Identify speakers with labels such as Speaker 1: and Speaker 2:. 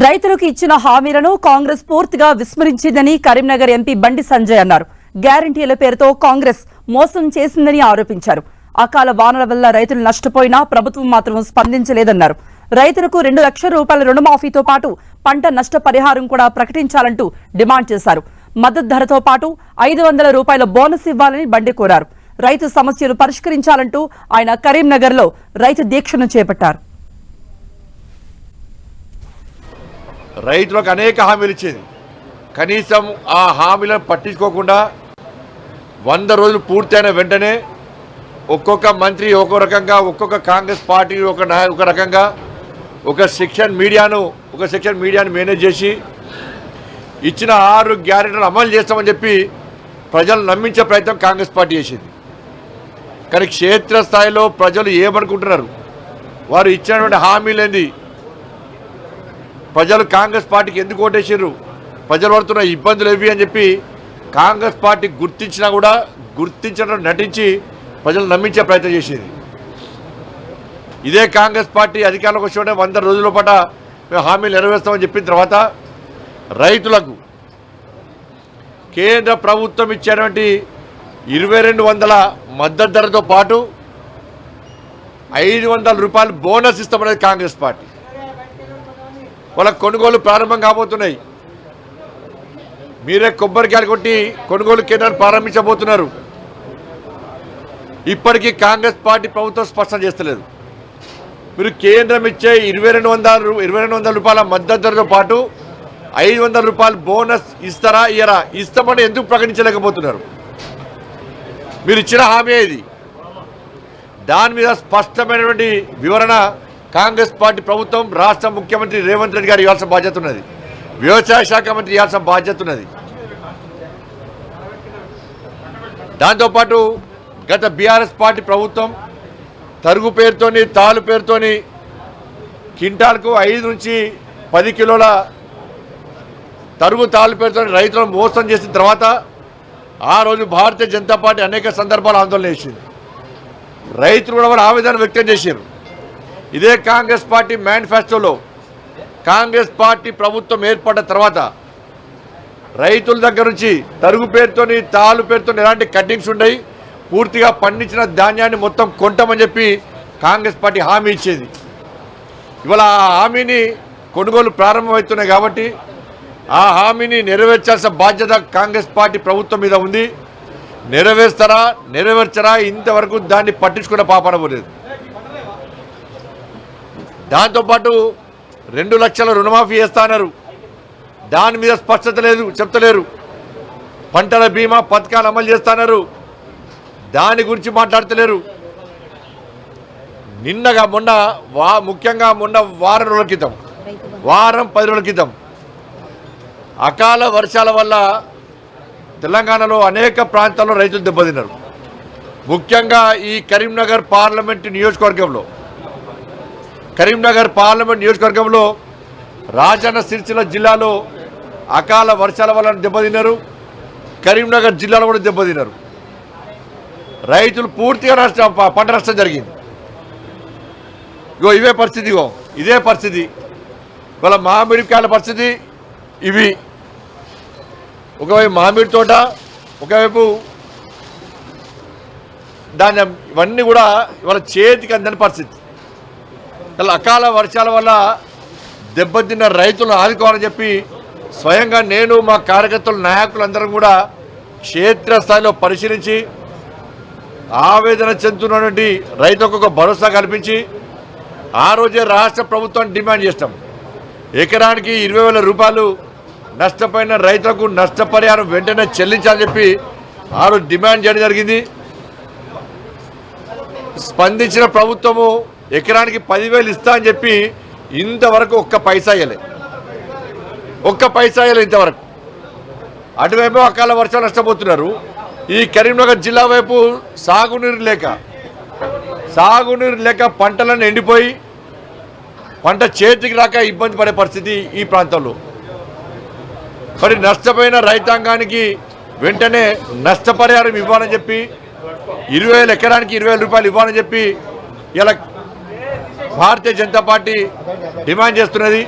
Speaker 1: రైతులకు ఇచ్చిన హామీలను కాంగ్రెస్ పూర్తిగా విస్మరించిందని కరీంనగర్ ఎంపీ బండి సంజయ్ అన్నారు. గ్యారంటీల పేరుతో కాంగ్రెస్ మోసం చేసిందని ఆరోపించారు. అకాల వానల వల్ల రైతులు నష్టపోయినా ప్రభుత్వం మాత్రం స్పందించలేదన్నారు. రైతులకు 2 లక్షల రూపాయల రుణమాఫీతో పాటు పంట నష్ట పరిహారం కూడా ప్రకటించాలంటూ డిమాండ్ చేశారు. మద్దతు ధరతో పాటు 500 రూపాయల బోనస్ ఇవ్వాలని బండి కోరారు. రైతు సమస్యలు పరిష్కరించాలంటూ ఆయన కరీంనగర్లో రైతు దీక్షను చేపట్టారు.
Speaker 2: రైతులకు అనేక హామీలు ఇచ్చింది. కనీసం ఆ హామీలను పట్టించుకోకుండా 100 రోజులు పూర్తయిన వెంటనే ఒక్కొక్క మంత్రి ఒక్కో రకంగా, ఒక్కొక్క కాంగ్రెస్ పార్టీ ఒక రకంగా ఒక సెక్షన్ మీడియాను మేనేజ్ చేసి ఇచ్చిన 6 గ్యారెంటీలు అమలు చేస్తామని చెప్పి ప్రజలు నమ్మించే ప్రయత్నం కాంగ్రెస్ పార్టీ చేసింది. కానీ క్షేత్రస్థాయిలో ప్రజలు ఏమనుకుంటున్నారు, వారు ఇచ్చినటువంటి హామీలేంది, ప్రజలు కాంగ్రెస్ పార్టీకి ఎందుకు ఓటేసారు, ప్రజలు పడుతున్న ఇబ్బందులు ఏవి అని చెప్పి కాంగ్రెస్ పార్టీ గుర్తించినా కూడా గుర్తించడం నటించి ప్రజలు నమ్మించే ప్రయత్నం చేసేది. ఇదే కాంగ్రెస్ పార్టీ అధికారంలోకి వచ్చే 100 రోజుల పాట మేము హామీలు నెరవేర్స్తామని చెప్పిన తర్వాత రైతులకు కేంద్ర ప్రభుత్వం ఇచ్చేటువంటి 2200 మద్దతు ధరతో పాటు 500 రూపాయలు బోనస్ ఇస్తామనేది కాంగ్రెస్ పార్టీ. వాళ్ళ కొనుగోలు ప్రారంభం కాబోతున్నాయి. మీరే కొబ్బరికాయలు కొట్టి కొనుగోలు కేంద్రాన్ని ప్రారంభించబోతున్నారు. ఇప్పటికీ కాంగ్రెస్ పార్టీ ప్రభుత్వం స్పష్టం చేస్తలేదు. మీరు కేంద్రం ఇచ్చే 2200 రూపాయల మద్దతు ధరతో పాటు 500 రూపాయలు బోనస్ ఇస్తారా ఇయ్యరా, ఇస్తామని ఎందుకు ప్రకటించలేకపోతున్నారు? మీరు ఇచ్చిన హామీ ఇది. దాని మీద స్పష్టమైనటువంటి వివరణ కాంగ్రెస్ పార్టీ ప్రభుత్వం, రాష్ట్ర ముఖ్యమంత్రి రేవంత్ రెడ్డి గారు ఇవ్వాల్సిన బాధ్యత ఉన్నది. వ్యవసాయ శాఖ మంత్రి ఇవ్వాల్సిన బాధ్యత ఉన్నది. దాంతోపాటు గత బీఆర్ఎస్ పార్టీ ప్రభుత్వం తరుగు పేరుతోని, తాలు పేరుతోని క్వింటాల్కు 5 నుంచి 10 కిలోల తరుగు తాలు పేరుతో రైతులను మోసం చేసిన తర్వాత ఆ రోజు భారతీయ జనతా పార్టీ అనేక సందర్భాలు ఆందోళన చేసింది. రైతులు కూడా వాళ్ళు ఆవేదన వ్యక్తం చేశారు. ఇదే కాంగ్రెస్ పార్టీ మేనిఫెస్టోలో కాంగ్రెస్ పార్టీ ప్రభుత్వం ఏర్పడ్డ తర్వాత రైతుల దగ్గర నుంచి తరుగు పేరుతోని, తాలు పేరుతో ఎలాంటి కట్టింగ్స్ ఉన్నాయి, పూర్తిగా పండించిన ధాన్యాన్ని మొత్తం కొంటామని చెప్పి కాంగ్రెస్ పార్టీ హామీ ఇచ్చేది. ఇవాళ ఆ హామీని కొనుగోలు ప్రారంభమవుతున్నాయి కాబట్టి ఆ హామీని నెరవేర్చాల్సిన బాధ్యత కాంగ్రెస్ పార్టీ ప్రభుత్వం మీద ఉంది. నెరవేర్చరా ఇంతవరకు దాన్ని పట్టించుకున్న పాపన పోలేదు. దాంతోపాటు 2 లక్షల రుణమాఫీ చేస్తాన్నారు. దాని మీద స్పష్టత లేదు, చెప్తలేరు. పంటల బీమా పథకాలు అమలు చేస్తున్నారు, దాని గురించి మాట్లాడతలేరు. ముఖ్యంగా మొన్న వారం 10 రోజుల క్రితం అకాల వర్షాల వల్ల తెలంగాణలో అనేక ప్రాంతాల్లో రైతులు దెబ్బతిన్నారు. ముఖ్యంగా ఈ కరీంనగర్ పార్లమెంట్ నియోజకవర్గంలో రాజన్న సిరిసిల్ల జిల్లాలో అకాల వర్షాల వల్ల దెబ్బతిన్నారు. కరీంనగర్ జిల్లాలో కూడా దెబ్బతిన్నారు. రైతులు పూర్తిగా పంట నష్టం జరిగింది. ఇదే పరిస్థితి వాళ్ళ మామిడికాయల పరిస్థితి. ఇవి ఒకవైపు మామిడి తోట, ఒకవైపు ధాన్యం, ఇవన్నీ కూడా ఇవాళ చేతికి అందని పరిస్థితి. అకాల వర్షాల వల్ల దెబ్బతిన్న రైతులను ఆదుకోవాలని చెప్పి స్వయంగా నేను, మా కార్యకర్తలు, నాయకులందరం కూడా క్షేత్రస్థాయిలో పరిశీలించి ఆవేదన చెందుతున్నటువంటి రైతులకు ఒక భరోసా కల్పించి ఆ రోజే రాష్ట్ర ప్రభుత్వాన్ని డిమాండ్ చేస్తాం. ఎకరానికి 20,000 రూపాయలు నష్టపోయిన రైతులకు నష్టపరిహారం వెంటనే చెల్లించాలని చెప్పి ఆ రోజు డిమాండ్ చేయడం జరిగింది. స్పందించిన ప్రభుత్వము ఎకరానికి 10,000 ఇస్తా అని చెప్పి ఇంతవరకు ఒక్క పైసా ఇవ్వలే ఇంతవరకు. అటువైపు అకాల వర్షాలు నష్టపోతున్నారు. ఈ కరీంనగర్ జిల్లా వైపు సాగునీరు లేక పంటలను ఎండిపోయి పంట చేతికి రాక ఇబ్బంది పడే పరిస్థితి ఈ ప్రాంతంలో. మరి నష్టపోయిన రైతాంగానికి వెంటనే నష్టపరిహారం ఇవ్వాలని చెప్పి 20,000 ఎకరానికి 20,000 రూపాయలు ఇవ్వాలని చెప్పి ఇలా భారతీయ జనతా పార్టీ డిమాండ్ చేస్తున్నది.